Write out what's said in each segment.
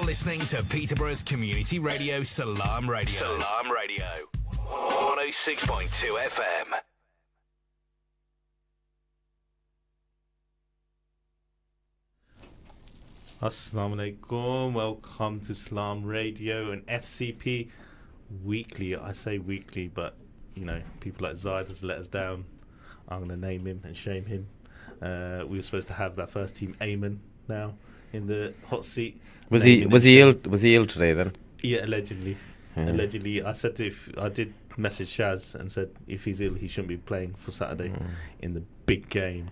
You're listening to Peterborough's community radio, Salaam Radio. Salaam Radio. 106.2 FM. Assalamu alaikum. Welcome to Salaam Radio and FCP Weekly. I say weekly, but you know, people like Zaid has let us down. I'm going to name him and shame him. We were supposed to have that first team Ayman now in the hot seat. Was he ill today then? Yeah, allegedly. Allegedly, I said I did message Shaz and said if he's ill, he shouldn't be playing for Saturday in the big game.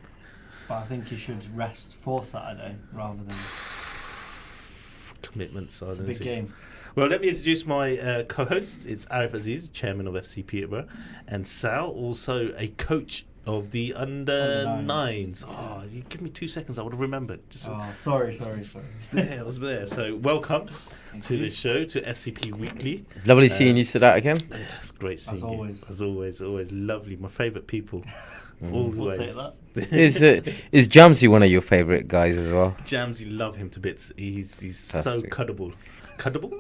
But I think he should rest for Saturday rather than commitments. It's a big game. Well, let me introduce my co-hosts. It's Arif Aziz, chairman of FC Peterborough, and Sal, also a coach of the under nines. Oh, you give me 2 seconds, I would have remembered. Sorry. There, I was there. So welcome to the show, to FCP Weekly. Lovely seeing you sit out again. Yeah, it's great seeing you. As always lovely. My favourite people. All the We'll way. take that. Is Jamsy one of your favourite guys as well? Jamsy, love him to bits. He's so cuddable. Cuddable?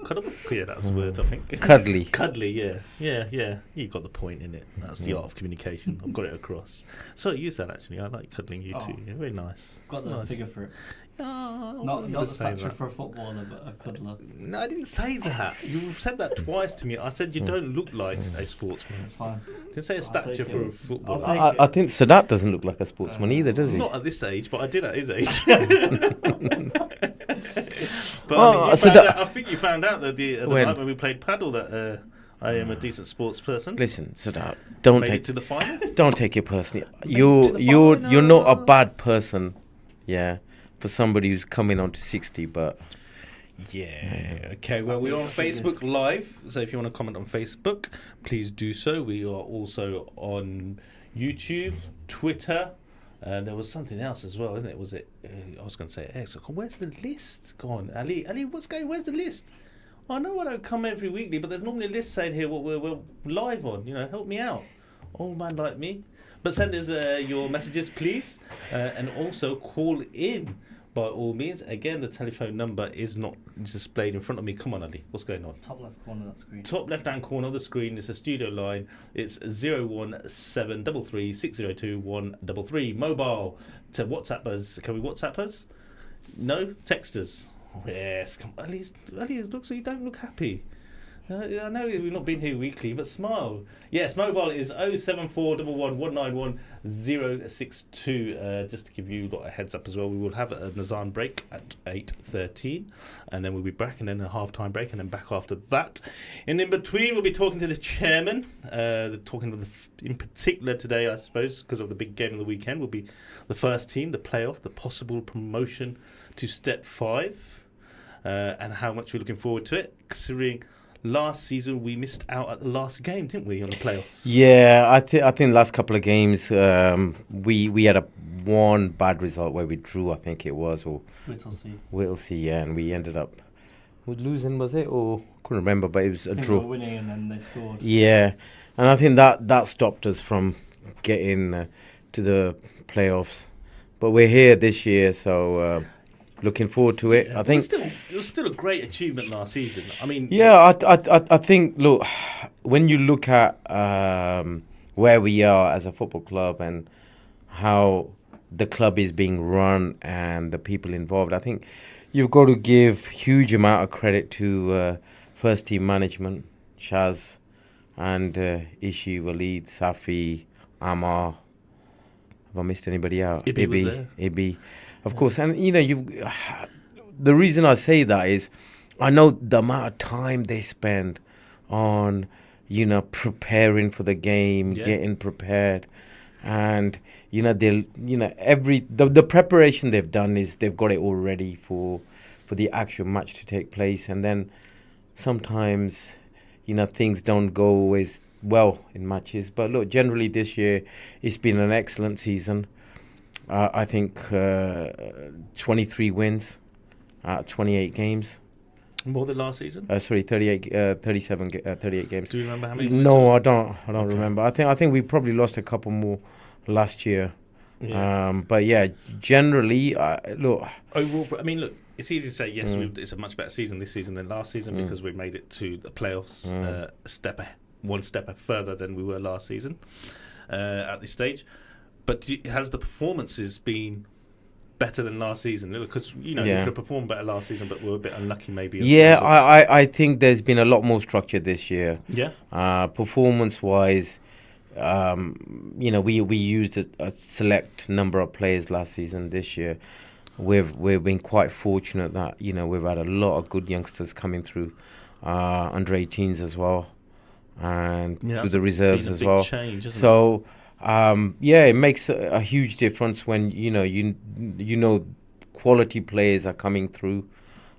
Yeah, that's the word, I think. Cuddly. Cuddly, yeah. You got the point in it. That's the art of communication. I've got it across. So you said, actually, I like cuddling you too. Yeah, very nice. Got the nice figure for it. Not the stature for a footballer, but a cuddler. No, I didn't say that. You said that twice to me. I said you don't look like a sportsman. That's fine. Didn't say a stature for a footballer. I think Sadat doesn't look like a sportsman either, does he? Not at this age, but I did at his age. But I think you found out that the night when we played paddle that I am a decent sports person. Listen, Sadat, don't Made take it to the final. Don't take it personally. You're not a bad person, for somebody who's coming on to 60, but yeah. Okay, well, we're on Facebook Live, so if you want to comment on Facebook, please do so. We are also on YouTube, Twitter. There was something else as well, isn't it? Was it? I was going to say X. Where's the list gone? Ali, what's going? Where's the list? I know I don't come every weekly, but there's normally a list saying here what we're live on. You know, help me out, old man like me. But send us your messages, please, and also call in by all means. Again, the telephone number is not displayed in front of me. Come on, Ali, what's going on? Top left corner of that screen. Top left-hand corner of the screen is a studio line. It's 01733 602 133. Mobile to WhatsApp us. Can we WhatsApp us? No? Text us. Yes. Come on. Ali, it looks like you don't look happy. I know we've not been here weekly, but smile. Yes, mobile is 07411191062. Just to give you a heads up as well, we will have a Nazan break at 8:13, and then we'll be back, and then a half-time break, and then back after that. And in between, we'll be talking to the chairman. In particular today, I suppose, because of the big game of the weekend, will be the first team, the playoff, the possible promotion to Step 5, and how much we're looking forward to it, considering last season we missed out at the last game, didn't we, on the playoffs? Yeah, I think last couple of games we had one bad result where we drew, I think it was, or Whittlesea, and we ended up losing, was it, or couldn't remember, but it was a draw. They were winning and then they scored. Yeah, and I think that stopped us from getting to the playoffs, but we're here this year, so. Looking forward to it. Yeah, I think it was still a great achievement last season. I mean, yeah, I think. Look, when you look at where we are as a football club and how the club is being run and the people involved, I think you've got to give huge amount of credit to first team management, Shaz, and Ishi, Walid, Safi, Amar. Have I missed anybody out? Ibi. Of course, and the reason I say that is I know the amount of time they spend on, preparing for the game, getting prepared, and the preparation they've done is they've got it all ready for the actual match to take place, and then sometimes things don't go always well in matches. But look, generally this year it's been an excellent season. I think 23 wins out of 28 games. More than last season? 38 games. Do you remember how many? No, I don't remember. I think we probably lost a couple more last year. Yeah. But yeah, generally, look. Overall, I mean, look, it's easy to say yes. It's a much better season this season than last season because we made it to the playoffs one step further than we were last season at this stage. But has the performances been better than last season? Because you could have performed better last season, but we were a bit unlucky maybe. Yeah, I think there's been a lot more structure this year. Yeah. Performance wise, we used a select number of players last season. This year, we've been quite fortunate that we've had a lot of good youngsters coming through, under 18s as well, and through the reserves as well. Change, isn't so. It makes a huge difference when quality players are coming through.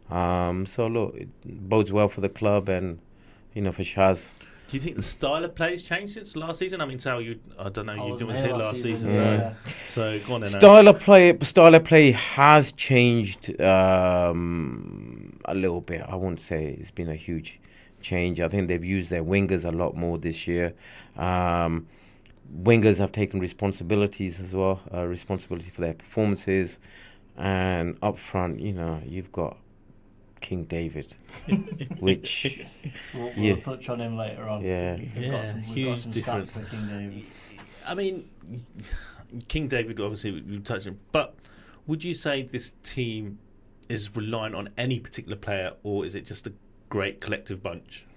So look, it bodes well for the club and for Shaz. Do you think the style of play has changed since last season? I mean, Sal, I don't know, you didn't say last season. Yeah. So go on then. Style of play has changed a little bit. I wouldn't say it's been a huge change. I think they've used their wingers a lot more this year. Wingers have taken responsibilities as well, responsibility for their performances, and up front, you've got King David, which we'll touch on him later on. Yeah, we've got some difference. Stats for King David. I mean, King David, obviously, we touched on, but would you say this team is reliant on any particular player, or is it just a great collective bunch?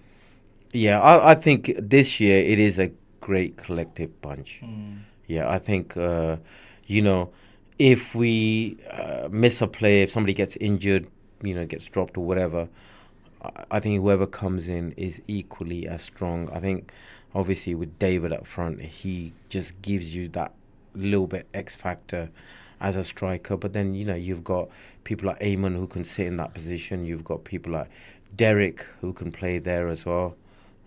Yeah, I think this year it is a great collective bunch. Yeah, I think if we miss a play, if somebody gets injured, gets dropped or whatever, I think whoever comes in is equally as strong. I think obviously with David up front, he just gives you that little bit X factor as a striker, but then you've got people like Eamon who can sit in that position. You've got people like Derek who can play there as well.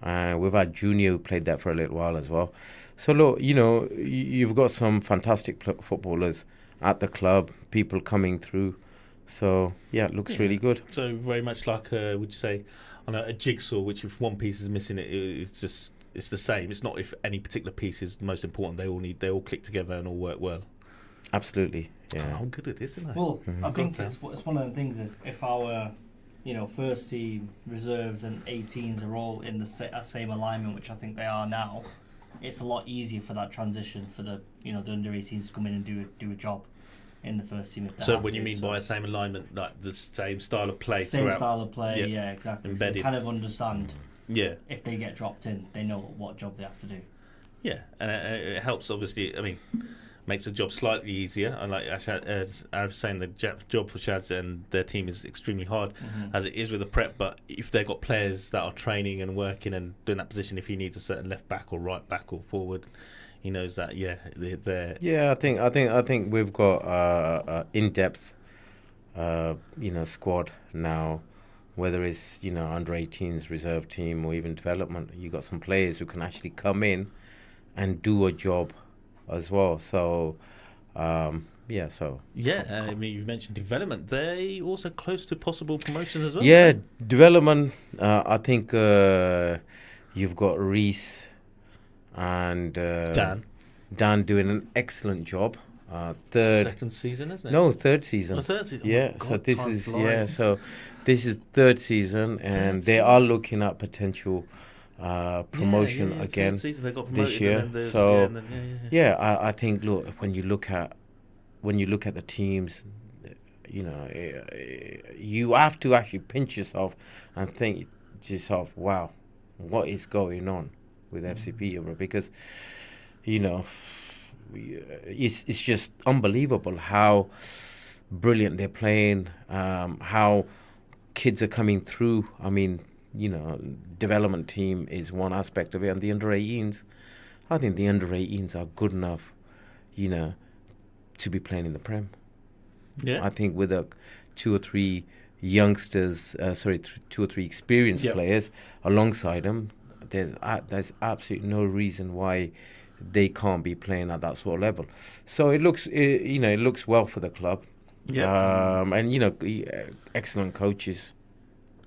We've had Junior who played there for a little while as well. So look, you've got some fantastic footballers at the club, people coming through. So yeah, it looks really good. So very much like would you say on a jigsaw, which if one piece is missing, it's the same. It's not if any particular piece is the most important. They all click together and all work well. Absolutely. Yeah. Oh, I'm good at this, isn't I? Well, I think it's one of the things if our first team, reserves and 18s are all in the same alignment, which I think they are now, it's a lot easier for that transition for the the under 18s to come in and do a job in the first team. So what do you mean by a same alignment, like the same style of play? Same style of play, yeah exactly. Embedded. So they kind of understand. Yeah. If they get dropped in, they know what job they have to do. Yeah, and it helps. Obviously, I mean, makes the job slightly easier. And like as I was saying, the job for Shaz and their team is extremely hard, as it is with the prep. But if they've got players that are training and working and doing that position, if he needs a certain left back or right back or forward, he knows that. Yeah, they're. Yeah, I think we've got in-depth, squad now. Whether it's under 18s reserve team or even development, you got some players who can actually come in and do a job as well. So, I mean, you mentioned development. They also close to possible promotion as well. Yeah, development. I think you've got Reese and Dan doing an excellent job. Second season, isn't it? No, third season. Oh, third season. Yeah. Oh, God, so this time is flies. So this is third season, and they are looking at potential promotion again They got promoted this year. I think when you look at the teams, you have to actually pinch yourself and think to yourself, wow, what is going on with FC Peterborough? Because it's just unbelievable how brilliant they're playing, how kids are coming through. I mean, development team is one aspect of it, and the under 18s, I think the under 18s are good enough, to be playing in the Prem. Yeah. I think with two or three youngsters, two or three experienced players alongside them, there's absolutely no reason why they can't be playing at that sort of level. So it looks well for the club. Yeah. And excellent coaches.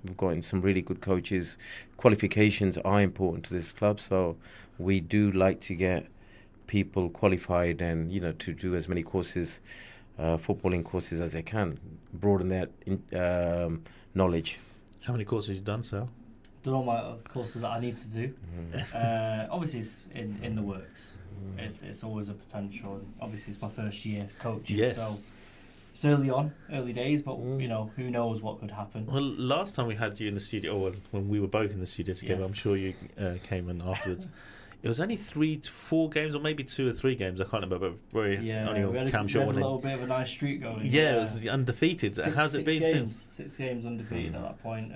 We've gotten some really good coaches. Qualifications are important to this club, so we do like to get people qualified and to do as many courses footballing courses as they can, broaden their knowledge. How many courses have you done, Sal? Done all my courses that I need to do. Obviously, it's in the works. It's always a potential. And obviously, it's my first year as coaching, Yes. so it's early days. But you know, who knows what could happen. Well, last time we had you in the studio, or when we were both in the studio together, Yes. I'm sure you came in afterwards. It was only 3 to 4 games, or maybe 2 or 3 games. I can't remember. But only we had on Cam a Short. little bit of a nice streak going. Yeah, it was undefeated. How's it been games, since? 6 games undefeated at that point.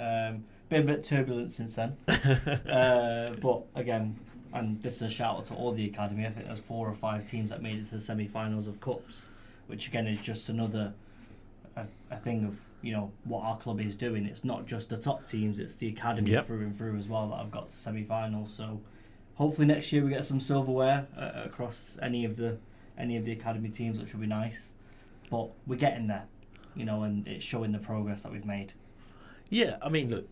Been a bit turbulent since then. But again, and this is a shout out to all the academy. I think there's 4 or 5 teams that made it to the semi-finals of cups, which again is just another a thing of, you know, what our club is doing. It's not just the top teams; it's the academy through and through as well that have got to semi-finals. So hopefully next year we get some silverware across any of the academy teams, which will be nice. But we're getting there, you know, and it's showing the progress that we've made. Yeah, I mean, look,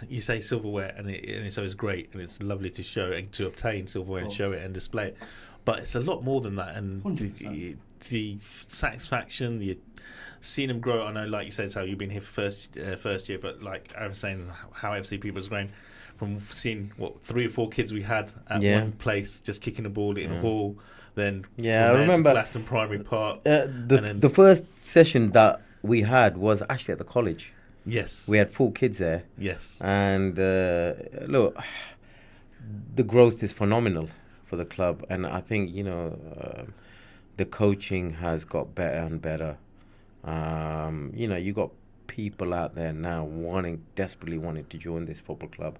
you say silverware, and it's always great, and it's lovely to show and to obtain silverware and show it and display it. But it's a lot more than that, and the satisfaction, the seeing them grow. I know, like you said, so you've been here for first year, but like I was saying, how FC Peterborough's grown from seeing 3 or 4 kids we had at one place just kicking the ball in a hall, then I remember Glaston Primary Park. The first session that we had was actually at the college. Yes, we had 4 kids there. Yes, and look, the growth is phenomenal for the club, and I think, you know, the coaching has got better and better. You know, you got people out there now desperately wanting to join this football club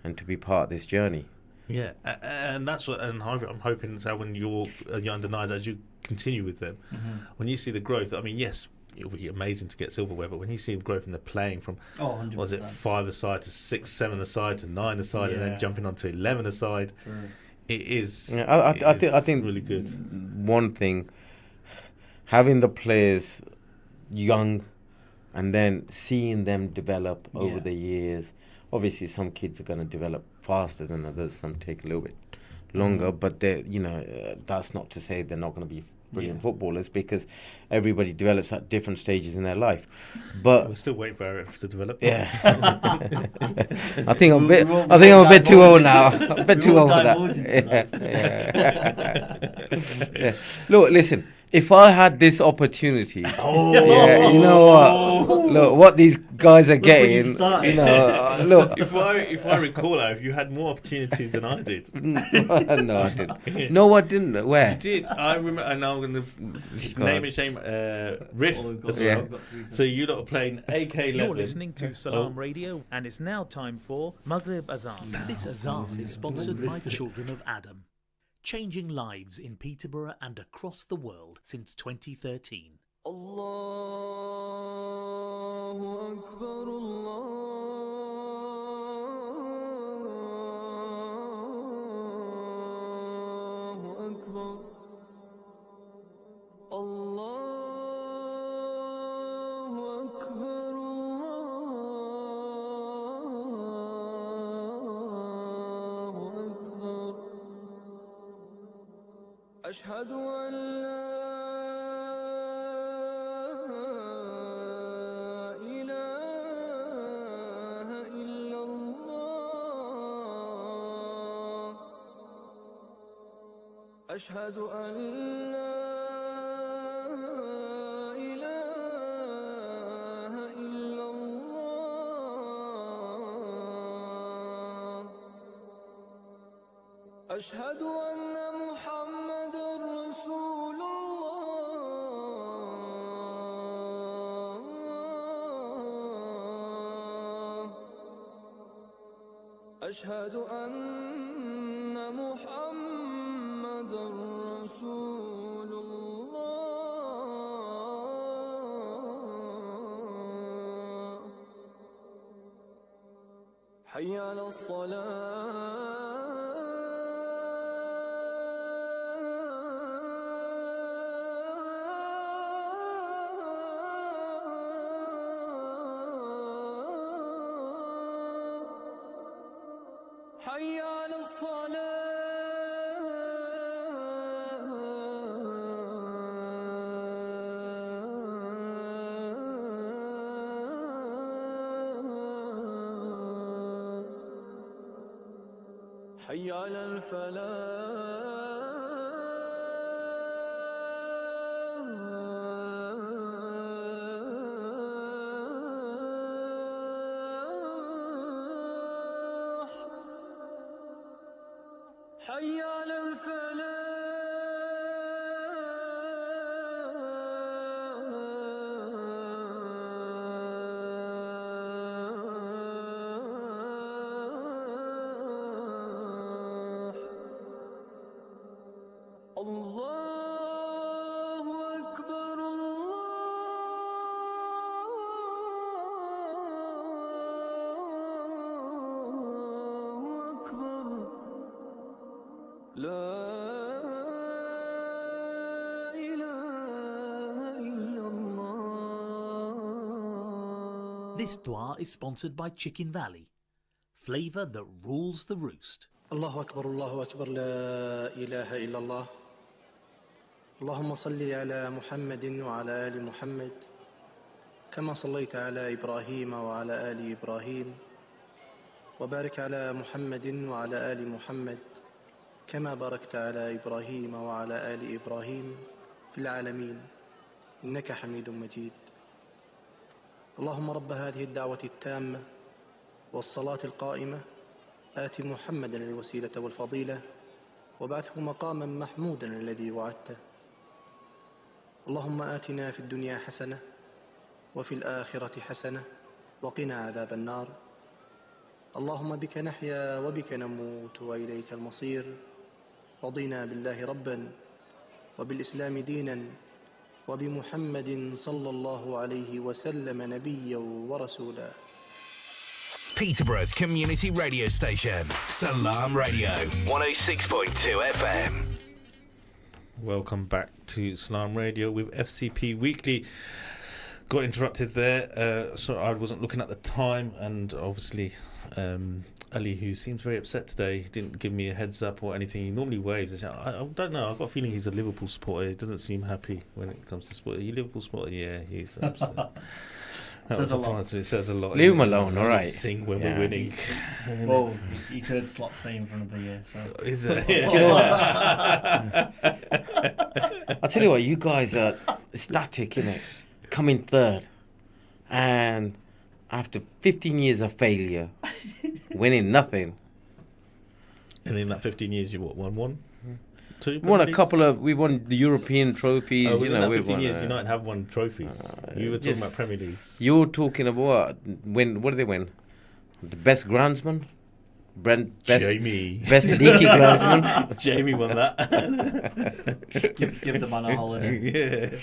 and to be part of this journey. Yeah, and that's what, and I'm hoping that when you're under nines, as you continue with them, when you see the growth, I mean, yes, it'll be amazing to get silverware, but when you see them growth and they're playing from, 100%. was it 5 aside to 6, 7 aside to 9 aside, and then jumping on to 11 aside, it is. Yeah, I think really good. One thing, having the players young, and then seeing them develop over the years. Obviously, some kids are going to develop faster than others. Some take a little bit longer, but they, you know, that's not to say they're not going to be brilliant footballers, because everybody develops at different stages in their life. But we're still waiting for Eric to develop. Yeah, I think I'm a bit too old now. I'm a bit too old for that. Yeah. Look, listen. If I had this opportunity, you know what? Look, what these guys are getting. You know, look. If I recall, if you had more opportunities than I did. No, I didn't. No, I didn't. Where? You did. I remember. And now I'm going to name and shame Riff as well. So you lot are playing AK11. You're listening to Salaam Radio, and it's now time for Maghrib Azan. This Azan is sponsored by Children of Adam, changing lives in Peterborough and across the world since 2013. Allahu Akbar, Allahu Akbar, Allahu Akbar, Allahu Akbar. أشهد أن لا إله إلا الله أشهد أن لا إله إلا الله أشهد أن محمد رسول الله أشهد أن محمد رسول الله حي على الصلاة حي على الصلاة حي على الفلاح حي على الفلاح الله أكبر الله أكبر لا إله إلا الله. This dua is sponsored by Chicken Valley, flavour that rules the roost. الله أكبر الله أكبر لا إله إلا الله. اللهم صل على محمد وعلى آل محمد كما صليت على إبراهيم وعلى آل إبراهيم وبارك على محمد وعلى آل محمد كما باركت على إبراهيم وعلى آل إبراهيم في العالمين إنك حميد مجيد. اللهم رب هذه الدعوة التامة والصلاة القائمة آت محمدا الوسيلة والفضيلة وابعثه مقاما محمودا الذي وعدته. اللهم آتنا في الدنيا حسنة وفي الآخرة حسنة وقنا عذاب النار. اللهم بك نحيا وبك نموت وإليك المصير. رضينا بالله ربا وبالإسلام دينا وبمحمد صلى الله عليه وسلم نبيا ورسولا. Peterborough's community radio station, Salaam Radio, 106.2 FM. Welcome back to Salaam Radio with FCP Weekly. Got interrupted there, so I wasn't looking at the time, and obviously Ali, who seems very upset today, didn't give me a heads up or anything. He normally waves. I don't know, I've got a feeling he's a Liverpool supporter. He doesn't seem happy when it comes to sport. Are you a Liverpool supporter? Yeah, he's upset. Says a lot. It says a lot. Leave him alone, all right. Sing when we're winning. Well, he's heard Slot's name for another year, so. Is it? Do you know what? I'll tell you what, you guys are static, innit? Coming third. And after 15 years of failure, winning nothing. And in that 15 years, you won one? Two? We won the European trophies. Oh, within that we've 15 won, years, United have won trophies. You were talking about Premier Leagues. You're talking about what did they win? The best groundsman? Jamie. Best leaky groundsman? Jamie won that. give the man a holiday.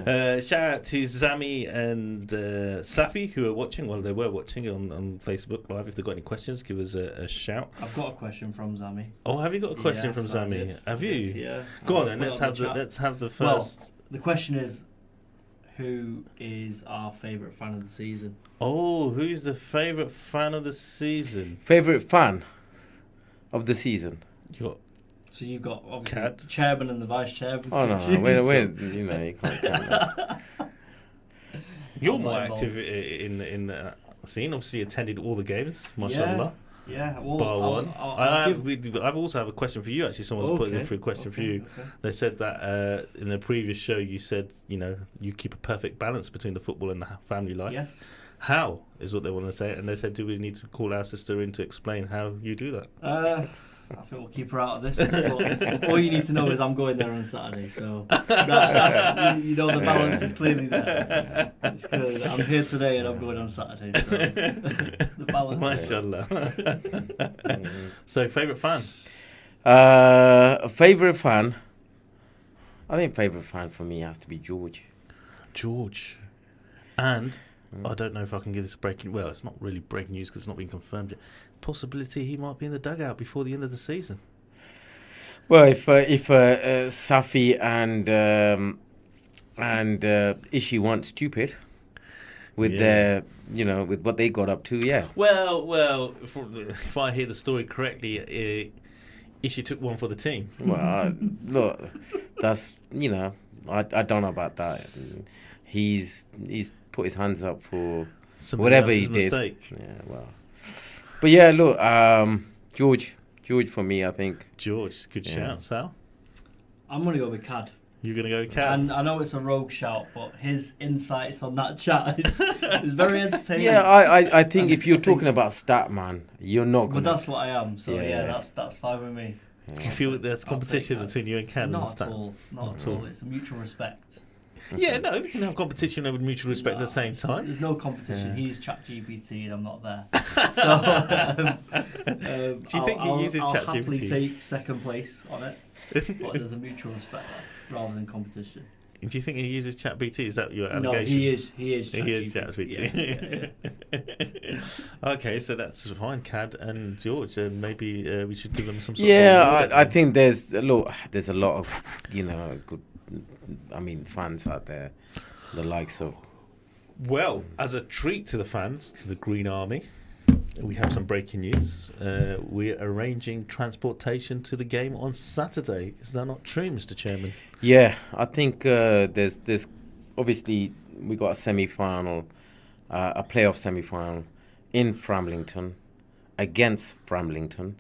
Yeah. Shout out to Zami and Safi, who are watching. Well, they were watching on Facebook Live. If they've got any questions, give us a shout. I've got a question from Zami. Oh, have you got a question from Zami? Have you? Yeah. Go on then. Let's have the first. Well, the question is, who is our favourite fan of the season? Oh, who's the favourite fan of the season? Favourite fan of the season? So you've got obviously Cat. the chairman and the vice chairman. Oh no, wait, you can't count this. You're more active in the scene. Obviously, attended all the games. Mashallah. Yeah, well, Bar one. I'll I also have a question for you. Actually, someone's put in for a question for you. Okay. They said that in the previous show, you said you keep a perfect balance between the football and the family life. Yes. How is what they want to say, and they said, do we need to call our sister in to explain how you do that? I think we'll keep her out of this. But all you need to know is I'm going there on Saturday, so the balance is clearly there. It's clearly there. I'm here today and I'm going on Saturday. So the balance. Mashallah. So, favourite fan? Favourite fan? I think favourite fan for me has to be George. And I don't know if I can give this breaking. Well, it's not really breaking news because it's not been confirmed yet. Possibility he might be in the dugout before the end of the season. Well, if Safi and Ishi weren't stupid with their, with what they got up to, yeah. Well, if I hear the story correctly, Ishi took one for the team. Well, look, that's I don't know about that. He's put his hands up for whatever he did. Mistake. Yeah, well. But yeah, look, George George for me, I think. George, good Yeah. shout, Sal. I'm going to go with Cad. You're going to go with Cat? And I know it's a rogue shout, but his insights on that chat is very entertaining. Yeah, I think if you're talking about stat, man, you're not But going that's what I am, so Yeah. that's fine with me. Do you feel there's competition between you and Cat? on the Not stat? at all. Not at all. It's a mutual respect. Yeah, no, we can have competition with mutual respect at the same time. There's no competition. He's ChatGPT and I'm not there. So, Do you think he uses I'll happily ChatGPT? take second place on it, but there's a mutual respect there, rather than competition. Do you think he uses ChatGPT? Is that your No, allegation? he is. He is ChatGPT. Yeah. Okay, so that's fine, Cad and George. Maybe we should give them some sort of Yeah, reward. I think there's a lot of good, fans out there, the likes of. Well, as a treat to the fans, to the Green Army, we have some breaking news. We're arranging transportation to the game on Saturday. Is that not true, Mr. Chairman? Yeah, I think there's obviously we got a semi-final, a playoff semi-final in Frammington against Frammington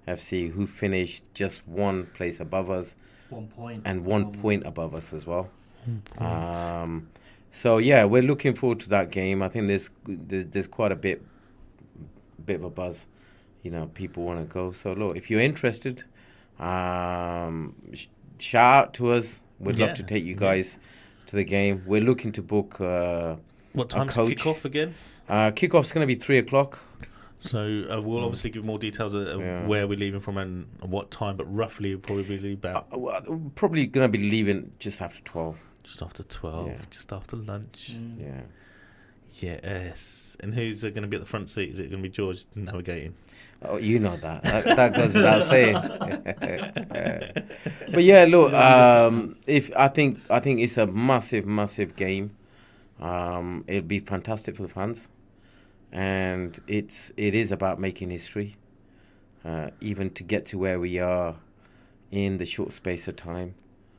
FC, who finished just one place above us 1 point. and 1 point above us as well. So yeah, we're looking forward to that game. I think there's quite a bit of a buzz. People want to go. So look, if you're interested, shout out to us. We'd love to take you guys to the game. We're looking to book. What time's coach. kick-off again? Kickoff's going to be 3:00. So we'll obviously give more details of where we're leaving from and what time, but roughly we'll probably leave about Probably going to be leaving just after 12. just after 12, Yeah. just after lunch. Yeah. Yes. And who's going to be at the front seat? Is it going to be George navigating? Oh, you know that. That goes without saying. But yeah, look. If I think it's a massive game. It'll be fantastic for the fans, and it is about making history. Even to get to where we are in the short space of time.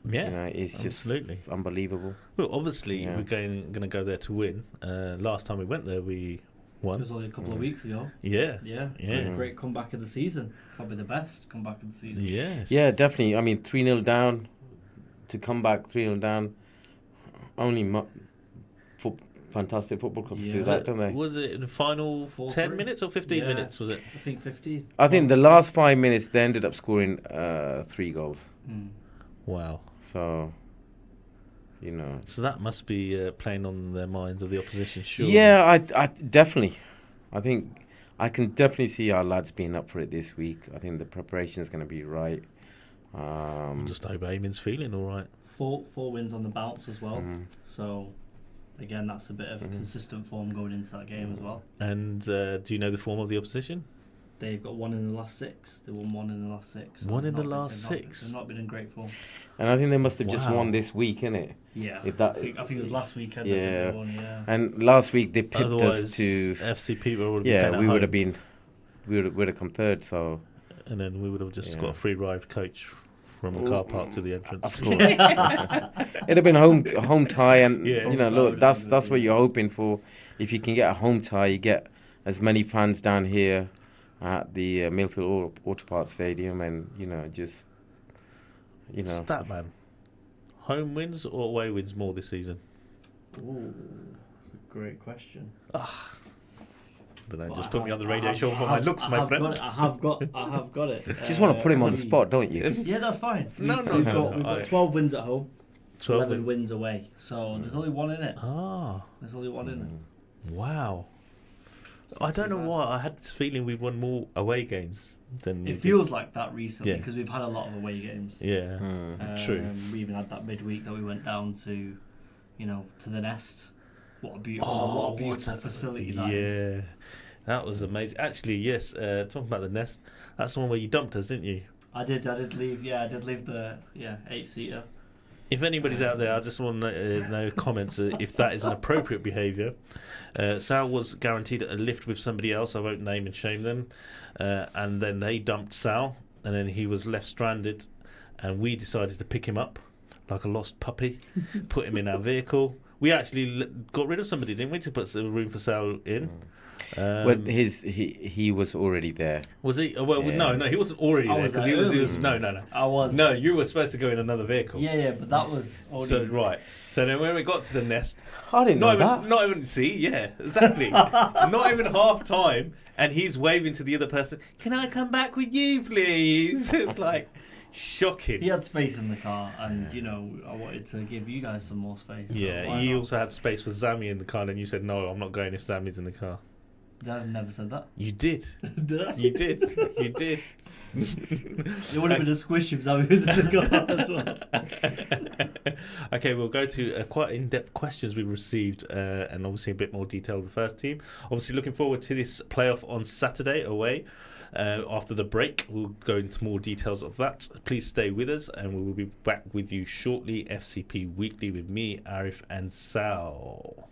Yeah, it's absolutely. just unbelievable. Well, obviously, we're going to go there to win. Last time we went there, we It won. was only a couple of weeks ago. Yeah. Yeah. Yeah. Great comeback of the season. Probably the best comeback of the season. Yes. Yeah, definitely. 3-0 down, to come back 3-0 down. Only fantastic football clubs do that, don't they? Was it the final 10 minutes or 15 minutes? Was it? I think 15. I think the last 5 minutes they ended up scoring 3 goals. Wow. So, So that must be playing on their minds of the opposition, sure. Yeah, I definitely. I think I can definitely see our lads being up for it this week. I think the preparation is going to be right. Just hope Eamon's feeling all right. Four wins on the bounce as well. So, again, that's a bit of consistent form going into that game as well. And do you know the form of the opposition? They've got 1 in the last 6. They won 1 in the last 6. One in the last they've 6? They've not been in great form. And I think they must have just Wow. won this week, innit? Yeah. If that, I think it was last weekend. Yeah. They won, yeah. And last week they pipped Otherwise, us to. FC Peterborough would have been Yeah, playing we at would have home, been. We would have come third. So. and then we would have just Yeah. got a free ride coach from a car park to the entrance. Of course. It'd have been home tie, and Yeah. you know, Home tie look, would that's have that's been what good, you're hoping for. If you can get a home tie, you get as many fans down here at the Millfield Auto Parts Stadium, and just Statman. Home wins or away wins more this season? Ooh, that's a great question. Don't know, Well, just I put me have- on the radio I show have- for I my have- looks, I my have friend. got it, I have got it. just want to put him on the spot, don't you? Yeah, that's fine. No, We've no, got 12 wins at home, 12 11 wins. wins away. So there's only 1 in it. Ah, There's only 1 in it. wow. I don't know why. I had this feeling we won more away games than we It did. feels like that recently Yeah. because we've had a lot of away games. Yeah, true. We even had that midweek that we went down to, to the Nest. What a beautiful facility that is. Yeah, that was amazing. Actually, yes. Talking about the Nest, that's the one where you dumped us, didn't you? I did leave. Yeah, I did leave the 8-seater. If anybody's out there, I just want to know comments if that is an appropriate behaviour. Sal was guaranteed a lift with somebody else. I won't name and shame them. And then they dumped Sal, and then he was left stranded. And we decided to pick him up like a lost puppy, put him in our vehicle. We actually got rid of somebody, didn't we, to put some room for sale in? Well, he was already there. Was he? Well, Yeah. no, he wasn't already there because he was. No. I was. No, you were supposed to go in another vehicle. Yeah, but that was only... So right. So then when we got to the nest, I didn't know that. Not even. See, yeah, exactly. Not even half time, and he's waving to the other person. Can I come back with you, please? It's like shocking. He had space in the car, and I wanted to give you guys some more space. Yeah, so he also had space for Zami in the car, and you said no, I'm not going if Zami's in the car. I've never said that. You did. Did I? You did. You did. It would have been a squish if Zammy was in the car as well. Okay, we'll go to quite in-depth questions we received, and obviously a bit more detail of the first team. Obviously, looking forward to this playoff on Saturday away. After the break, we'll go into more details of that. Please stay with us, and we will be back with you shortly. FCP Weekly with me, Arif, and Sal.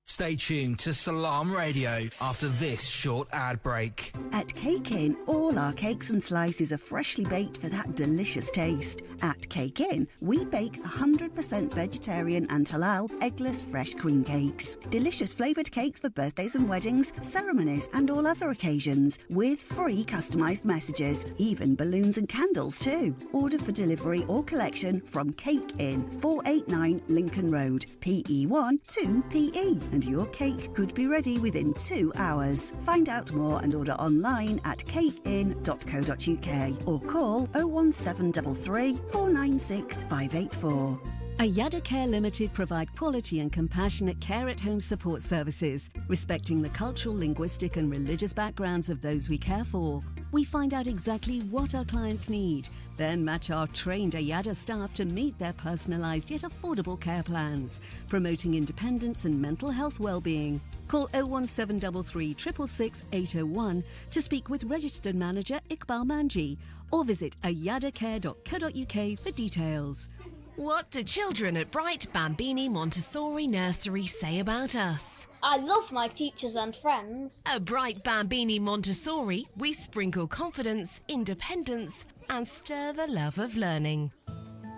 Stay tuned to Salaam Radio after this short ad break. At Cake Inn, all our cakes and slices are freshly baked for that delicious taste. At Cake Inn, we bake 100% vegetarian and halal eggless fresh cream cakes. Delicious flavoured cakes for birthdays and weddings, ceremonies and all other occasions, with free customised messages, even balloons and candles too. Order for delivery or collection from Cake Inn, 489 Lincoln Road, PE1 2PE. And your cake could be ready within 2 hours. Find out more and order online at cakein.co.uk or call 01733 496 584. Ayada Care Limited provide quality and compassionate care at home support services, respecting the cultural, linguistic and religious backgrounds of those we care for. We find out exactly what our clients need, then match our trained Ayada staff to meet their personalised yet affordable care plans, promoting independence and mental health well-being. Call 01733 666 801 to speak with registered manager Iqbal Manji or visit ayadacare.co.uk for details. What do children at Bright Bambini Montessori Nursery say about us? I love my teachers and friends. At Bright Bambini Montessori, we sprinkle confidence, independence, and stir the love of learning.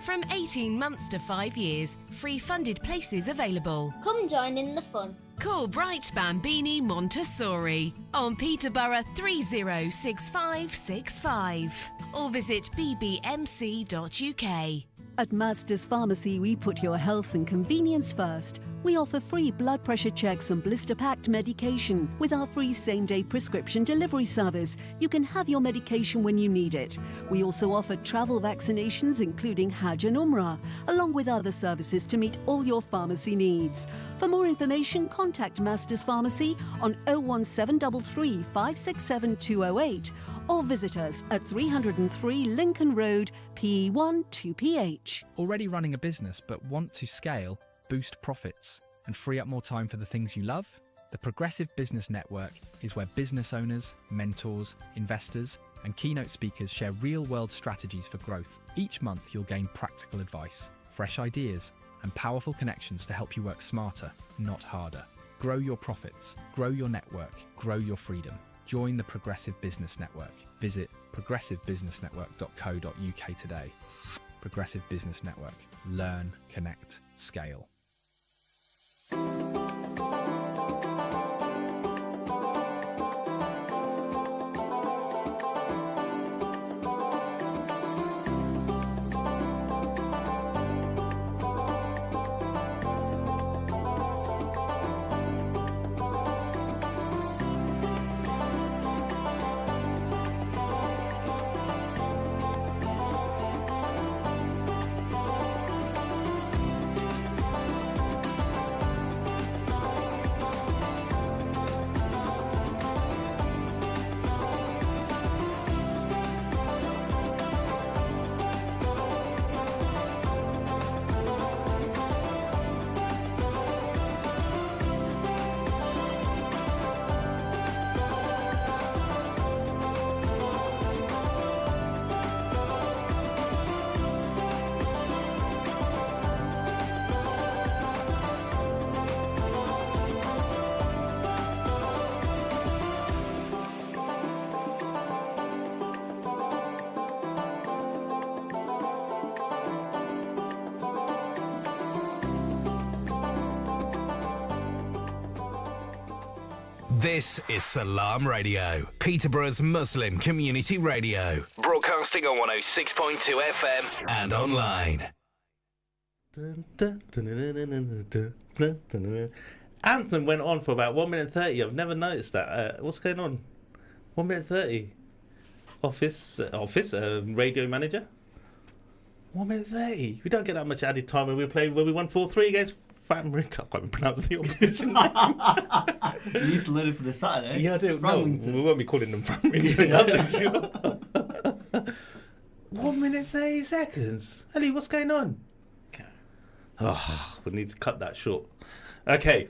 From 18 months to 5 years, free funded places available. Come join in the fun. Call Bright Bambini Montessori on Peterborough 306565 or visit bbmc.uk. At Masters Pharmacy, we put your health and convenience first. We offer free blood pressure checks and blister-packed medication. With our free same-day prescription delivery service, you can have your medication when you need it. We also offer travel vaccinations, including Hajj and Umrah, along with other services to meet all your pharmacy needs. For more information, contact Masters Pharmacy on 01733 567 208 or visit us at 303 Lincoln Road, PE1 2PH. Already running a business but want to scale, boost profits, and free up more time for the things you love? The Progressive Business Network is where business owners, mentors, investors, and keynote speakers share real-world strategies for growth. Each month you'll gain practical advice, fresh ideas, and powerful connections to help you work smarter, not harder. Grow your profits, grow your network, grow your freedom. Join the Progressive Business Network. Visit progressivebusinessnetwork.co.uk today. Progressive Business Network. Learn, connect, scale. This is Salaam Radio, Peterborough's Muslim community radio. Broadcasting on 106.2 FM and online. Anthem went on for about 1 minute 30. I've never noticed that. What's going on? 1 minute 30. Office, radio manager. 1 minute 30. We don't get that much added time when we won 4-3 against Frammington. I can't even pronounce the opposition. You need to learn it for this Saturday. Yeah, I do. No, we won't be calling them Frammington. Sure. 1 minute 30 seconds. Ellie, what's going on? Oh, we need to cut that short. Okay,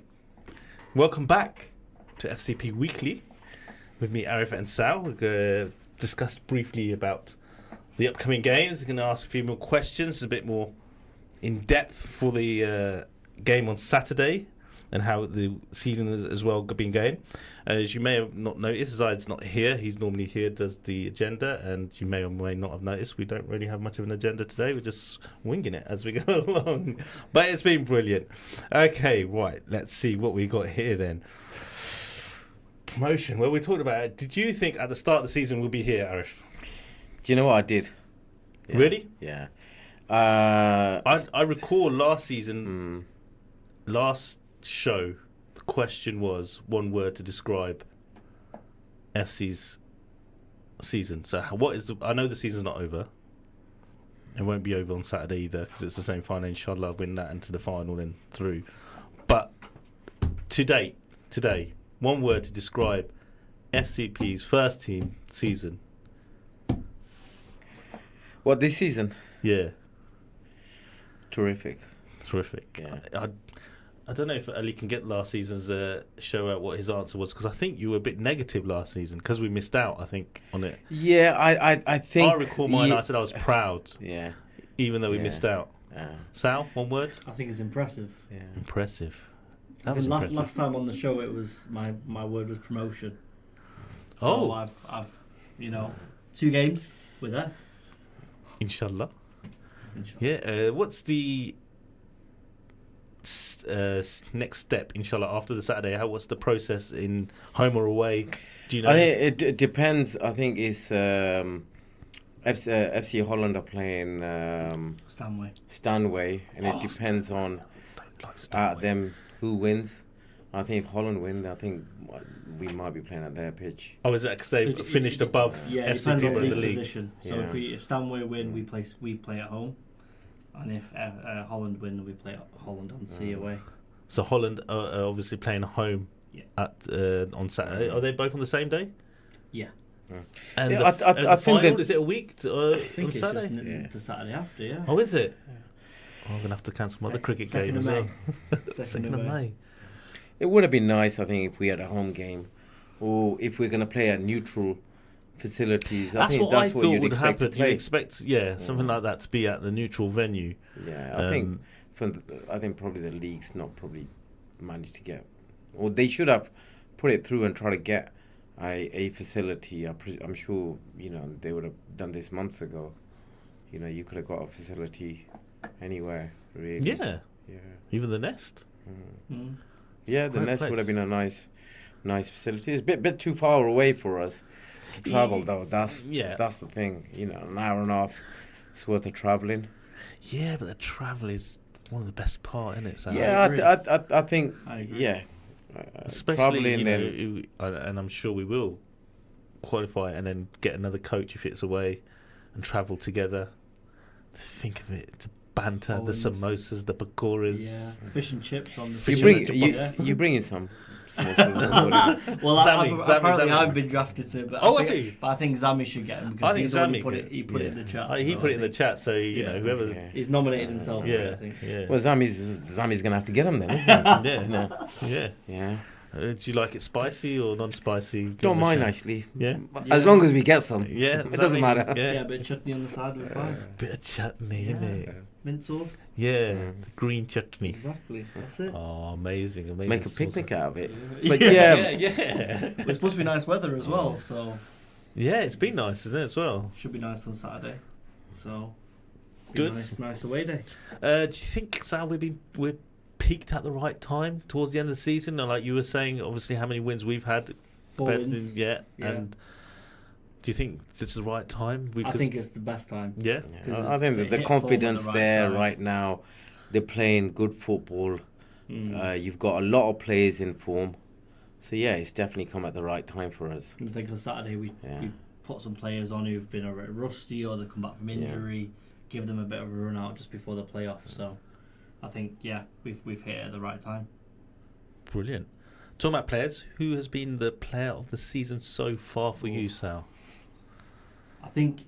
welcome back to FCP Weekly with me, Arif and Sal. We're going to discuss briefly about the upcoming games. We're going to ask a few more questions, a bit more in depth for the game on Saturday and how the season has as well been going. As you may have not noticed, Zayed's not here. He's normally here, does the agenda, and you may or may not have noticed we don't really have much of an agenda today. We're just winging it as we go along. But it's been brilliant. Okay, right, let's see what we got here then. Promotion, well, we talked about it. Did you think at the start of the season we'll be here, Arif? Do you know what I did? Yeah. Really? Yeah. I recall last season, last show, the question was one word to describe FC's season. So what is I know the season's not over. It won't be over on Saturday either because it's the same final. Inshallah, win that into the final and through. But today, one word to describe FCP's first team season. What, this season? Yeah. Terrific. Yeah. I don't know if Ali can get last season's show out what his answer was, because I think you were a bit negative last season because we missed out, I think, on it. Yeah, I think... I recall mine, I said I was proud. Yeah. Even though we missed out. Sal, one word? I think it's impressive. Yeah. Impressive. I think last time on the show it was my word was promotion. So I've 2 games with that. Inshallah. Yeah. What's the next step, inshallah, after the Saturday? What's the process in home or away? Do you know? I think it depends. I think it's FC Holland are playing Stanway, and it depends on them who wins. I think if Holland win, I think we might be playing at their pitch. Oh, is that because they finished above FC Peterborough in the league? Position. So if Stanway win, we play at home. And if Holland win, we play Holland on sea away. So Holland are obviously playing home at on Saturday. Are they both on the same day? Yeah. And I the think final, is it a week I think on it's Saturday? Just the Saturday after, yeah. Oh, is it? Oh, I'm going to have to cancel my other cricket game as well. 2nd of May. It would have been nice, I think, if we had a home game, or if we're going to play at neutral facilities. That's what I thought would happen. You expect, something like that to be at the neutral venue. Yeah, I think probably the league's not probably managed to get, or they should have put it through and try to get a facility. I'm sure they would have done this months ago. You could have got a facility anywhere, really. Yeah. Even the Nest. Yeah, the Nest would have been a nice facility. It's a bit too far away for us to travel, though. That's the thing. An hour and a half is worth of travelling. Yeah, but the travel is one of the best part, isn't it? So I think. Especially and I'm sure we will qualify and then get another coach if it's away and travel together. Think of it. Banter, the samosas, the pakoras. Yeah, fish and chips on the you bring in some. Well, apparently I've been drafted to, but I think Zami should get him because he's the one who put it in the chat. He put it in the chat, so whoever he's nominated himself. I think. Well, Zami's gonna have to get him then, isn't he? Yeah. Do you like it spicy or non-spicy? Don't mind actually. Yeah. As long as we get some. Yeah. It doesn't matter. Yeah, a bit of chutney on the side would be fine. Bit of chutney, innit? Mint sauce. Yeah, the green chutney. Exactly. That's it. Oh, amazing. Make a picnic out of it. But It's supposed to be nice weather as well, so. Yeah, it's been nice, isn't it, as well? Should be nice on Saturday, so. Good. Nice away day. Do you think, Sal, we're peaked at the right time towards the end of the season? And like you were saying, obviously, how many wins we've had? 4 wins. Yeah. And do you think this is the right time? I think it's the best time. Yeah. I think that the confidence there right now. They're playing good football. You've got a lot of players in form. So, yeah, it's definitely come at the right time for us. I think on Saturday we put some players on who've been a bit rusty or they come back from injury, give them a bit of a run out just before the playoffs. So I think, we've hit it at the right time. Brilliant. Talking about players, who has been the player of the season so far for you, Sal? I think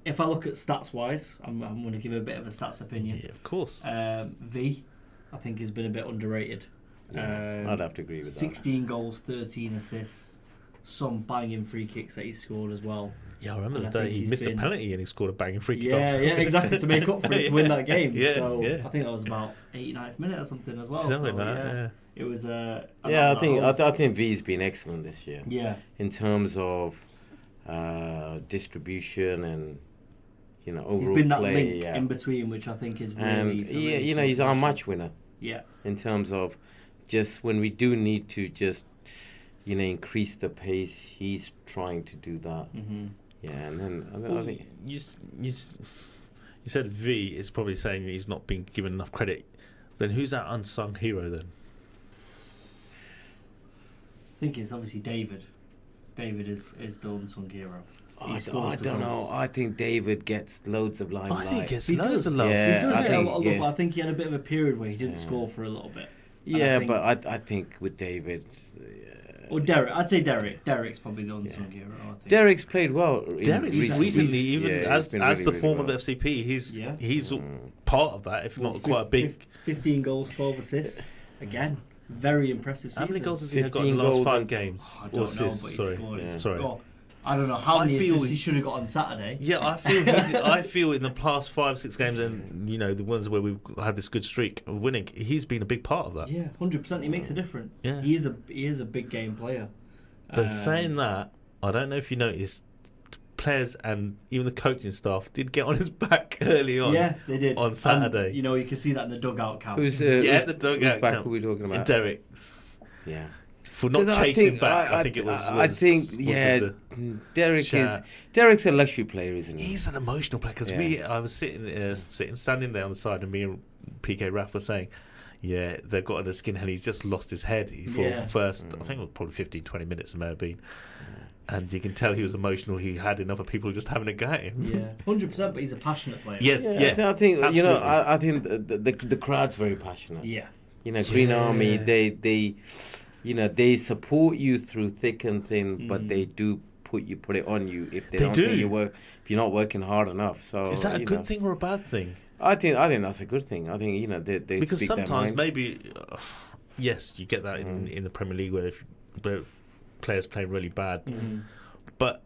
if I look at stats-wise, I'm going to give a bit of a stats opinion. Yeah, of course. V, I think, has been a bit underrated. I'd have to agree with 16 goals, 13 assists, some banging free kicks that he scored as well. Yeah, I remember the day he missed a penalty and he scored a banging free kick. Yeah, exactly, to make up for it, to win that game. Yes, so I think that was about 89th minute or something as well. Something like that, It was... I think V's been excellent this year. Yeah. In terms of distribution and, overall he's been that play, link in between, which I think is really... And, he's our match winner. Yeah. In terms of just when we do need to just, increase the pace, he's trying to do that. Mm-hmm. Yeah, and then I think... You said V is probably saying he's not been given enough credit. Then who's that unsung hero then? I think it's obviously David. David is the unsung hero. I don't know. I think David gets loads of limelight. I think he gets loads of love. Yeah, he does get a lot of love, but I think he had a bit of a period where he didn't score for a little bit. But I think with David... Or Derek. I'd say Derek. Derek's probably the unsung hero, I think. Derek's played well. Derek's recently, even as really, the form well. of FCP, he's part of that, if not quite a big... 15 goals, 12 assists. Again, very impressive season. How many goals has he got in the last 5 games? I don't know, assists, but he sorry. Well, I don't know how many assists he should have got on Saturday. Yeah, I feel in the past 5-6 games, and the ones where we've had this good streak of winning, he's been a big part of that. Yeah, 100%. He makes a difference. Yeah, he is a big game player. But saying that, I don't know if you noticed, players and even the coaching staff did get on his back early on. Yeah, they did on Saturday. And, you can see that in the dugout camp. The dugout camp. Who are we talking about? Derek's. Yeah. For not chasing back, I think it was. Derek's a luxury player, isn't he? He's an emotional player because I was standing there on the side, and me and PK Raff were saying, yeah, they've got under skin, and he's just lost his head for first. I think it was probably 15-20 minutes. It may have been, and you can tell he was emotional. He had enough of people just having a go at him. Yeah, 100%. But he's a passionate player. Yeah. I think absolutely. I think the crowd's very passionate. Yeah. Green Army, they support you through thick and thin, but they do put it on you if they don't think if you're not working hard enough. So is that a good thing or a bad thing? I think that's a good thing. I think they because speak sometimes their mind. maybe yes, you get that in the Premier League where players play really bad, but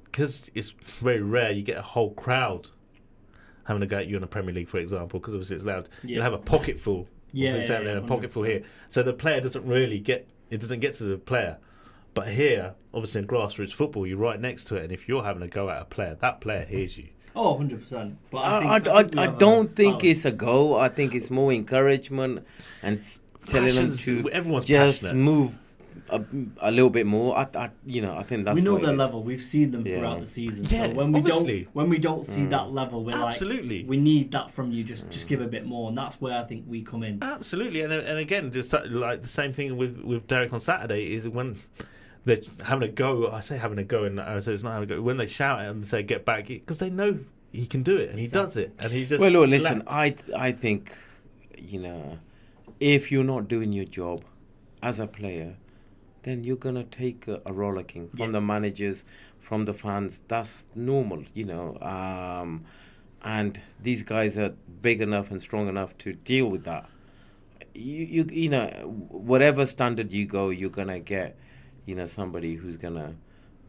because it's very rare, you get a whole crowd having a go at you in the Premier League, for example, because obviously it's loud. You'll have a pocket full. A pocket full here, so the player doesn't really get to the player. But here, obviously in grassroots football, you're right next to it, and if you're having a go at a player, that player hears you. Oh, 100%. But I don't think it's a go. I think it's more encouragement and telling them to just passionate. Move a little bit more. I think that's. We know their level. We've seen them throughout the season. Yeah, so when we don't see that level, we're absolutely like, we need that from you. Just give a bit more, and that's where I think we come in. Absolutely, and again, just like the same thing with Derek on Saturday is when they're having a go. I say having a go, and I say it's not having a go. When they shout and say get back, because they know he can do it, and he does it, and he just. Well, look, listen. I think, if you're not doing your job as a player, then you're going to take a rollicking from the managers, from the fans. That's normal, and these guys are big enough and strong enough to deal with that. Whatever standard you go, you're going to get, somebody who's going to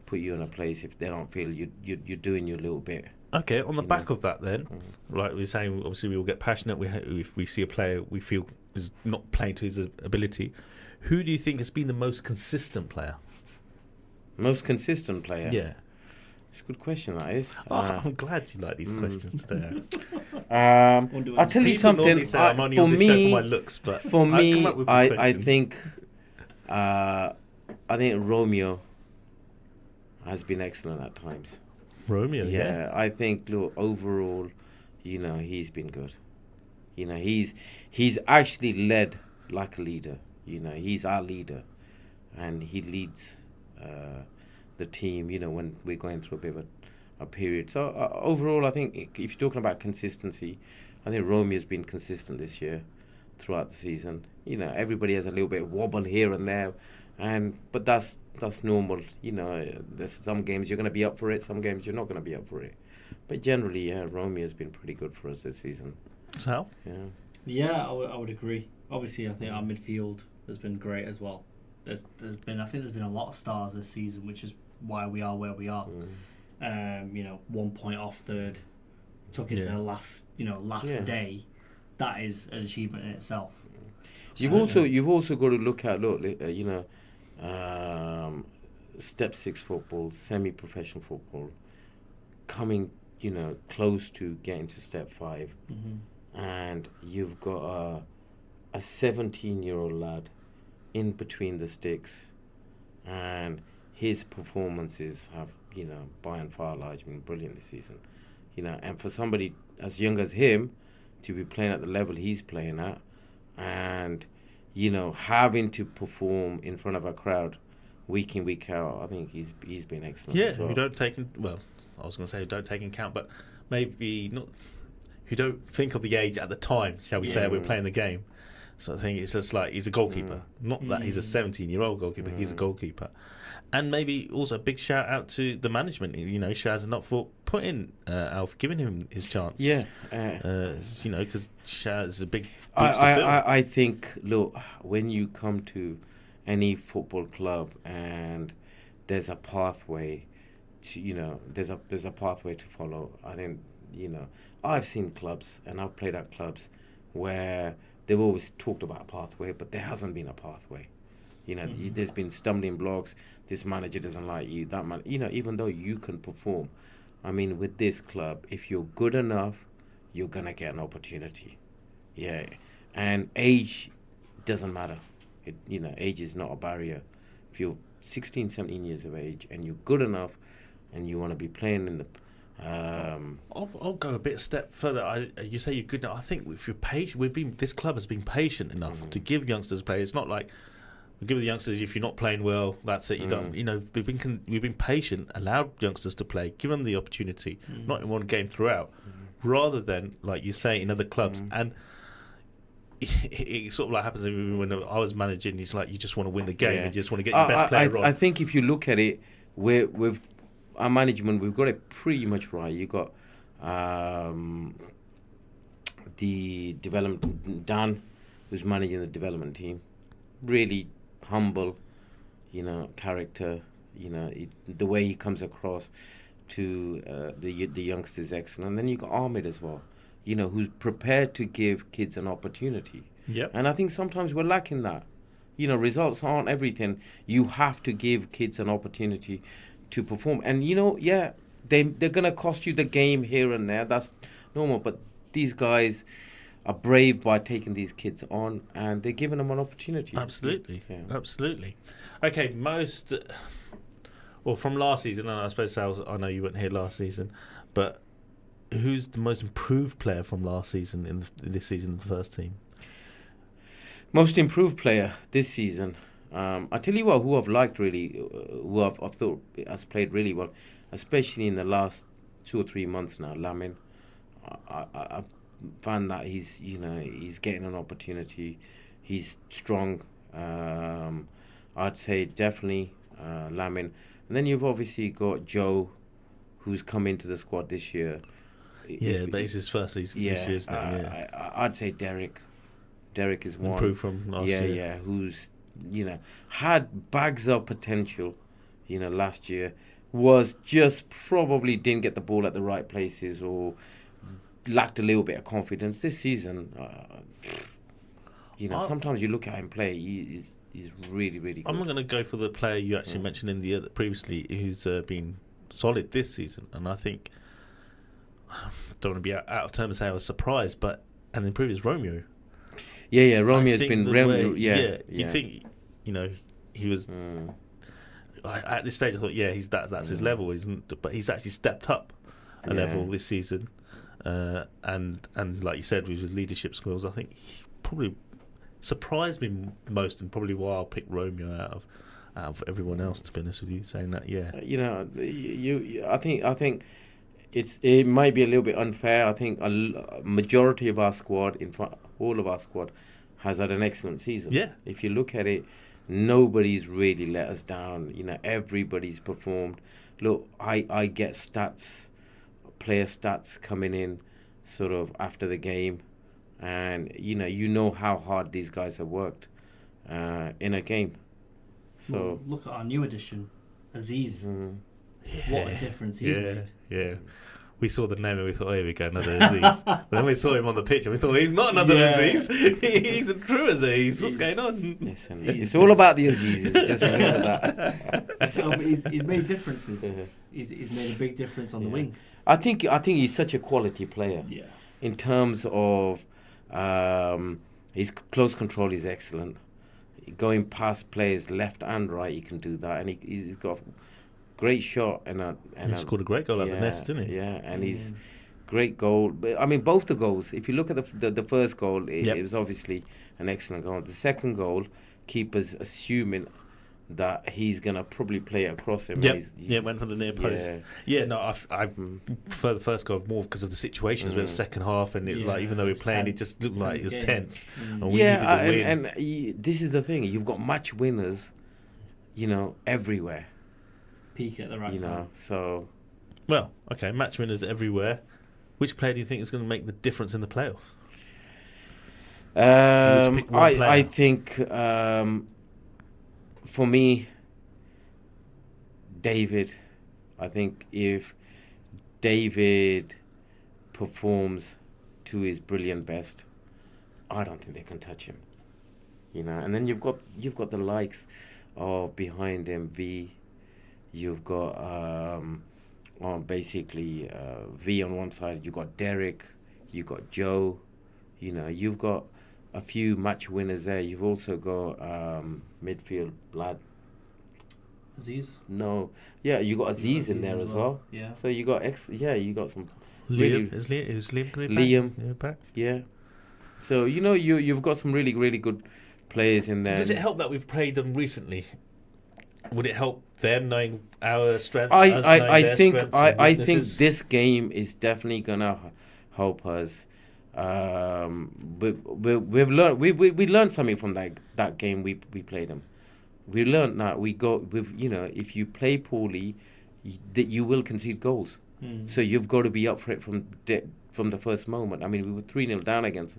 put you in a place if they don't feel you're doing your little bit. Okay, on the back of that then, like we're saying, obviously we all get passionate. If we see a player we feel is not playing to his ability, who do you think has been the most consistent player? Most consistent player? Yeah. It's a good question, that is. I'm glad you like these questions today. I'll tell you something. Say I'm only on the show for my looks, but for me, I think Romeo has been excellent at times. Romeo, yeah. I think, look, overall, he's been good. He's actually led like a leader. He's our leader, and he leads the team. When we're going through a bit of a period. So overall, I think if you're talking about consistency, I think Romeo's been consistent this year throughout the season. Everybody has a little bit of wobble here and there, but that's normal. There's some games you're going to be up for it, some games you're not going to be up for it. But generally, yeah, Romeo's been pretty good for us this season. So? Yeah, I would agree. Obviously, I think our midfield has been great as well. I think there's been a lot of stars this season, which is why we are where we are. 1 point off third, took it to the last day. That is an achievement in itself. You've also got to look at step 6 football, semi-professional football, coming close to getting to step 5, and you've got a 17-year-old lad in between the sticks, and his performances have by and far large been brilliant this season. And for somebody as young as him to be playing at the level he's playing at, and having to perform in front of a crowd week in, week out, I think he's been excellent. Yeah, as well. You don't take in, well, I was going to say don't take into account, but maybe not. You don't think of the age at the time, shall we say, we're playing the game. So I think it's just like he's a goalkeeper. Not that he's a 17-year-old goalkeeper, he's a goalkeeper. And maybe also a big shout out to the management, Shaz, not for putting Alf, giving him his chance. Yeah. Because Shaz is a big boost to fill. I think, look, when you come to any football club and there's a pathway to, there's a pathway to follow. I think, I've seen clubs and I've played at clubs where they've always talked about a pathway, but there hasn't been a pathway. There's been stumbling blocks. This manager doesn't like you. That man, even though you can perform, I mean, with this club, if you're good enough, you're gonna get an opportunity. Yeah, and age doesn't matter. Age is not a barrier. If you're 16, 17 years of age and you're good enough, and you want to be playing in the I'll go a bit step further. You say you're good now. I think if you're patient, this club has been patient enough to give youngsters play. It's not like we give the youngsters, if you're not playing well, that's it. You don't. We've been patient, allowed youngsters to play, give them the opportunity, not in one game throughout, rather than like you say in other clubs. And it sort of like happens when I was managing. It's like you just want to win the game, you just want to get your best player on. I think if you look at it, with our management, we've got it pretty much right. You got the development, Dan, who's managing the development team, really humble, character. The way he comes across to the youngsters, excellent. And then you got Ahmed as well, who's prepared to give kids an opportunity. Yep. And I think sometimes we're lacking that. Results aren't everything. You have to give kids an opportunity to perform. And they're gonna cost you the game here and there. That's normal. But these guys are brave by taking these kids on, and they're giving them an opportunity. Absolutely, absolutely. Okay, from last season, and I suppose Sal, I know you weren't here last season, but who's the most improved player from last season in this season in the first team? Most improved player this season. I tell you what, who I've liked really, who I've thought has played really well, especially in the last 2 or 3 months now. Lamin, I found that he's getting an opportunity. He's strong. I'd say definitely Lamin. And then you've obviously got Joe, who's come into the squad this year. But it's his first season this year, isn't it? I'd say Derek. Derek is one. Improved from last year. Yeah, who's had bags of potential, last year, was just probably didn't get the ball at the right places or lacked a little bit of confidence. This season, sometimes you look at him play, he's really, really good. I'm going to go for the player you actually mentioned in the previously, who's been solid this season, and I think I don't want to be out of term and say I was surprised, but and in previous Romeo. Yeah, Romeo's think been the Romeo. way- Yeah, You think, he was. At this stage, I thought, that's his level, but he's actually stepped up a level this season, and like you said, with his leadership skills, I think he probably surprised me most, and probably why I'll pick Romeo out of everyone else. To be honest with you, saying that, I think it might be a little bit unfair. I think a majority of our squad, in fact, all of our squad, has had an excellent season. Yeah, if you look at it. Nobody's really let us down. Everybody's performed. Look, I get player stats coming in sort of after the game, and you know how hard these guys have worked in a game. So well, look at our new addition, Aziz. What a difference he's made. Yeah. We saw the name and we thought, here we go, another Aziz. But then we saw him on the pitch and we thought, he's not another Aziz. He's a true Aziz. What's going on? Listen, it's all about the Azizes. Just remember that. He's made differences. He's made a big difference on the wing. I think he's such a quality player. Yeah. In terms of his close control is excellent. Going past players left and right, he can do that, and he's got a great shot and he scored a great goal at the nest, didn't he? Yeah, and he's great goal. But I mean, both the goals. If you look at the first goal, it was obviously an excellent goal. The second goal, keeper's assuming that he's gonna probably play it across him. Yep. Went from the near post. I prefer the first goal more because of the situations. Where the second half, and it was like, even though we were playing, it just looked like it was tense. And we needed the win. And this is the thing: you've got match winners, everywhere. Peak at the right time. So, well, okay, match winners everywhere. Which player do you think is going to make the difference in the playoffs? I think for me, David. I think if David performs to his brilliant best, I don't think they can touch him. And then you've got the likes of behind him, V. You've got V on one side. You've got Derek. You've got Joe. You've got a few match winners there. You've also got midfield lad. Aziz? No. Yeah, you got Aziz in there as well. Yeah. So you got you got some. Liam. Is Liam going to be back? Liam back? Yeah. So you've got some really, really good players in there. Does it help that we've played them recently? Would it help them knowing our strengths? I think this game is definitely gonna help us. We've learned we learned something from that game we played them. We learned that if you play poorly, that you will concede goals. So you've got to be up for it from the first moment. I mean, we were 3-0 down against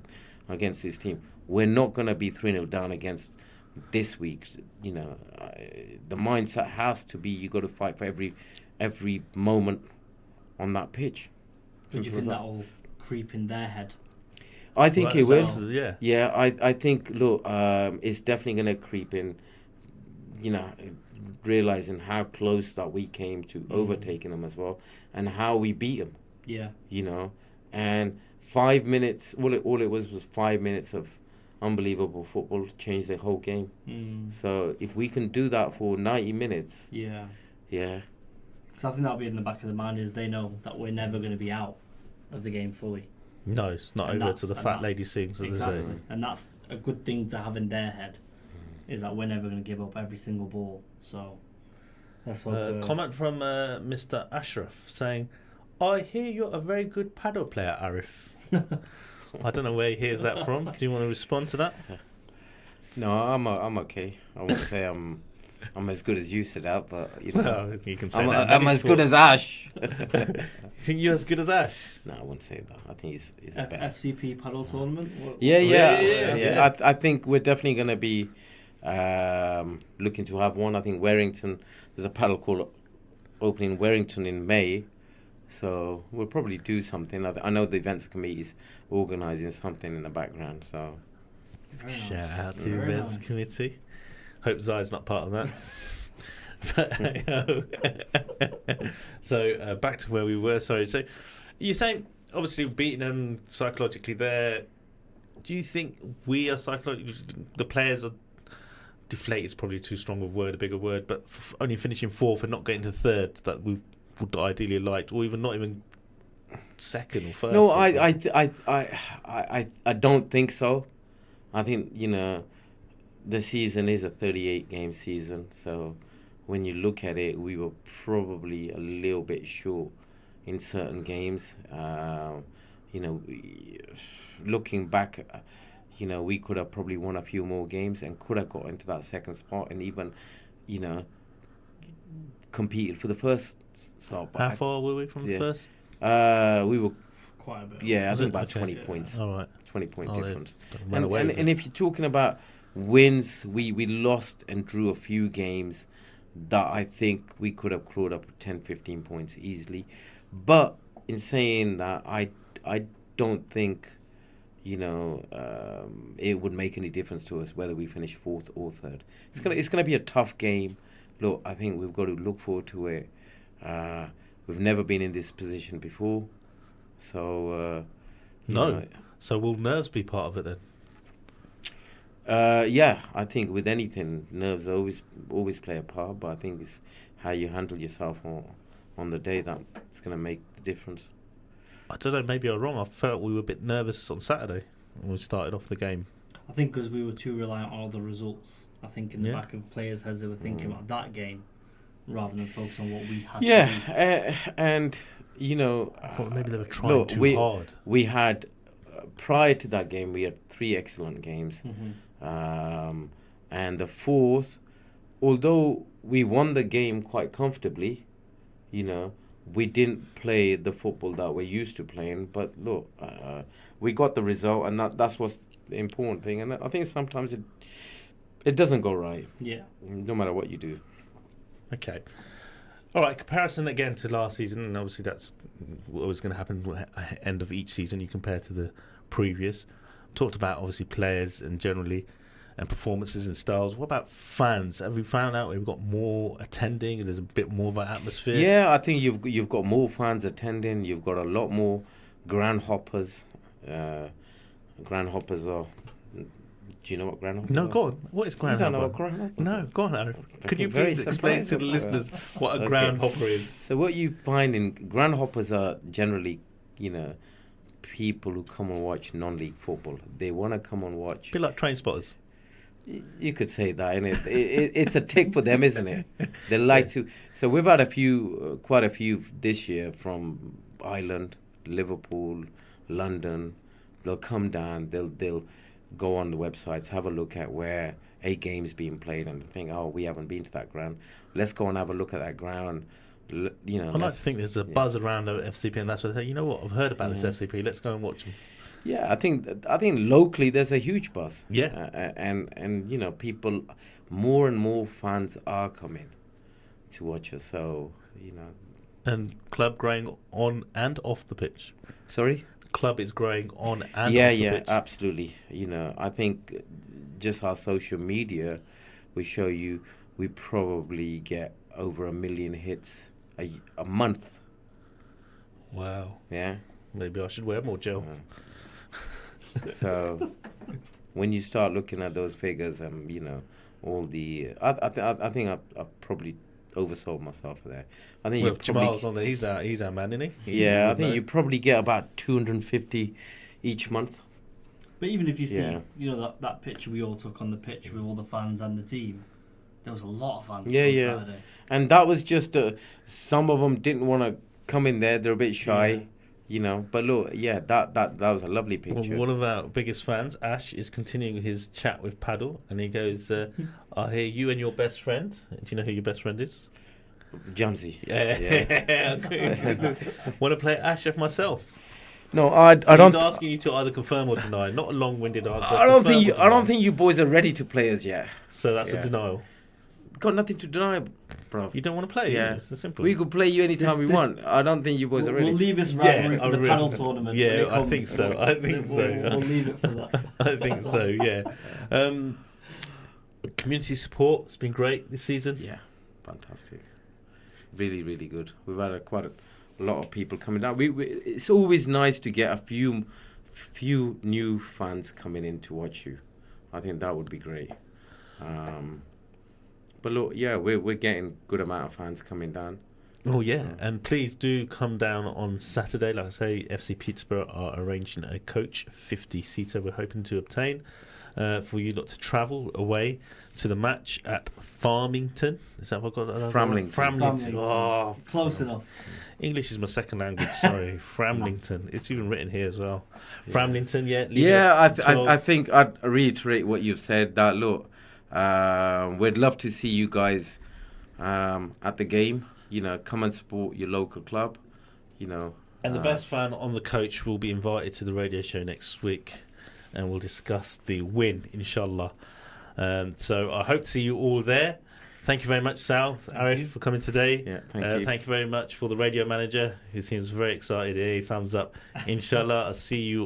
this team. We're not gonna be 3-0 down against this week. The mindset has to be you got to fight for every moment on that pitch. Do you think that will creep in their head? I think it will. Yeah. I think. Look, it's definitely going to creep in. Realizing how close that we came to overtaking them as well, and how we beat them. Yeah. And 5 minutes. All it was 5 minutes of unbelievable football, changed the whole game. So if we can do that for 90 minutes, yeah. Because I think that'll be in the back of the mind, is they know that we're never going to be out of the game fully. No, it's not over till the fat lady sings. Exactly, and that's a good thing to have in their head, is that we're never going to give up every single ball. So that's what. Comment from Mr. Ashraf saying, "I hear you're a very good paddle player, Arif." I don't know where he hears that from. Do you want to respond to that? No, I'm okay. I won't say I'm as good as you, Sadat, but well, you can say I'm as good as Ash. Think you're as good as Ash? No, I wouldn't say that. I think he's a better. FCP paddle tournament. Yeah. I think we're definitely going to be looking to have one. I think Warrington. There's a paddle called opening Warrington in May. So we'll probably do something. I know the events committee is organising something in the background. So shout out to the events committee. Hope Zai's not part of that. But So back to where we were. Sorry. So you're saying obviously beating them psychologically there. Do you think we are psychologically, the players are deflated? Is probably too strong a word, a bigger word, but only finishing fourth and not getting to third that we would ideally liked, or even not even second or first? No, I don't think so. I think the season is a 38-game season, so when you look at it, we were probably a little bit short in certain games. Looking back, we could have probably won a few more games and could have got into that second spot and even, competed for the first slot. How far were we from the first? We were quite a bit. Yeah, I think about 20 points. All right. 20-point difference. And if you're talking about wins, we lost and drew a few games that I think we could have clawed up 10, 15 points easily. But in saying that, I don't think, it would make any difference to us whether we finish fourth or third. It's gonna be a tough game. Look, I think we've got to look forward to it. We've never been in this position before, so So will nerves be part of it then? Yeah, I think with anything, nerves always play a part. But I think it's how you handle yourself on the day that's going to make the difference. I don't know, maybe I'm wrong. I felt we were a bit nervous on Saturday when we started off the game. I think because we were too reliant on all the results. I think in the back of players' heads they were thinking about that game rather than focus on what we had to do. And I thought maybe they were trying too hard. We had, prior to that game, we had 3 excellent games. And the fourth, although we won the game quite comfortably, we didn't play the football that we're used to playing. But look, we got the result, and that's what's the important thing. And I think sometimes it doesn't go right. Yeah. No matter what you do. Okay. All right, comparison again to last season, and obviously that's what was going to happen at the end of each season. You compare to the previous. Talked about obviously players and generally and performances and styles. What about fans? Have we found out we've got more attending and there's a bit more of an atmosphere? Yeah, I think you've got more fans attending. You've got a lot more grand hoppers. Grand hoppers are. Do you know what grand hoppers are? No, go on. What is grand hopper? You don't know what grand hoppers are? No, go on, Aaron. Could you very please explain to the listeners what a grand hopper is? So what you find in grand hoppers are generally, people who come and watch non-league football. They want to come and watch. A bit like train spotters. You could say that, and it's a tick for them, isn't it? They like to. So we've had quite a few this year from Ireland, Liverpool, London. They'll come down. They'll go on the websites, have a look at where a game's being played, and think, oh, we haven't been to that ground. Let's go and have a look at that ground. I like to think there's a buzz around the FCP, and that's what they say. You know what? I've heard about this FCP. Let's go and watch them. Yeah, I think locally there's a huge buzz. Yeah, and people, more and more fans are coming to watch us. So and club growing on and off the pitch. Sorry, club is growing on and off the pitch. Yeah, absolutely. I think just our social media will show you we probably get over 1 million hits a month. Wow. Yeah. Maybe I should wear more gel. So when you start looking at those figures, all the I think I probably oversold myself there. I think Jamal's on there. He's our man, isn't he? Yeah, I think you probably get about 250 each month. But even if you see, that picture we all took on the pitch with all the fans and the team, there was a lot of fans on Saturday. And that was just some of them didn't want to come in there. They're a bit shy. But look, that was a lovely picture. Well, one of our biggest fans, Ash, is continuing his chat with Paddle, and he goes, I hear you and your best friend. Do you know who your best friend is? Jamsey. Yeah. Want to play Ash of myself? No, I don't. He's asking you to either confirm or deny. Not a long-winded answer. I don't think you boys are ready to play us yet. So that's a denial. Got nothing to deny, bro. You don't want to play? Yeah, it's simple. We could play you anytime we want. I don't think you boys are ready. We'll leave this rivalry for the panel tournament. Yeah, I think so. We'll leave it for that. I think so. Yeah. Community support has been great this season. Yeah, fantastic. Really, really good. We've had quite a lot of people coming down. It's always nice to get a few new fans coming in to watch you. I think that would be great. But look, yeah, we're getting good amount of fans coming down. Oh yeah, and please do come down on Saturday. Like I say, FC Peterborough are arranging a coach 50-seater. We're hoping to obtain for you lot to travel away to the match at Farmington. Is that what I got? Frammington. Oh, close enough. English is my second language. Sorry, Frammington. It's even written here as well. Yeah. Frammington, yeah. I think I'd reiterate what you've said. That look, we'd love to see you guys at the game. You know, come and support your local club. You know, and the best fan on the coach will be invited to the radio show next week, and we'll discuss the win, inshallah. So I hope to see you all there. Thank you very much, Sal, Arif, for coming today. Yeah, thank you. Thank you very much for the radio manager, who seems very excited. Hey, thumbs up. Inshallah, I'll see you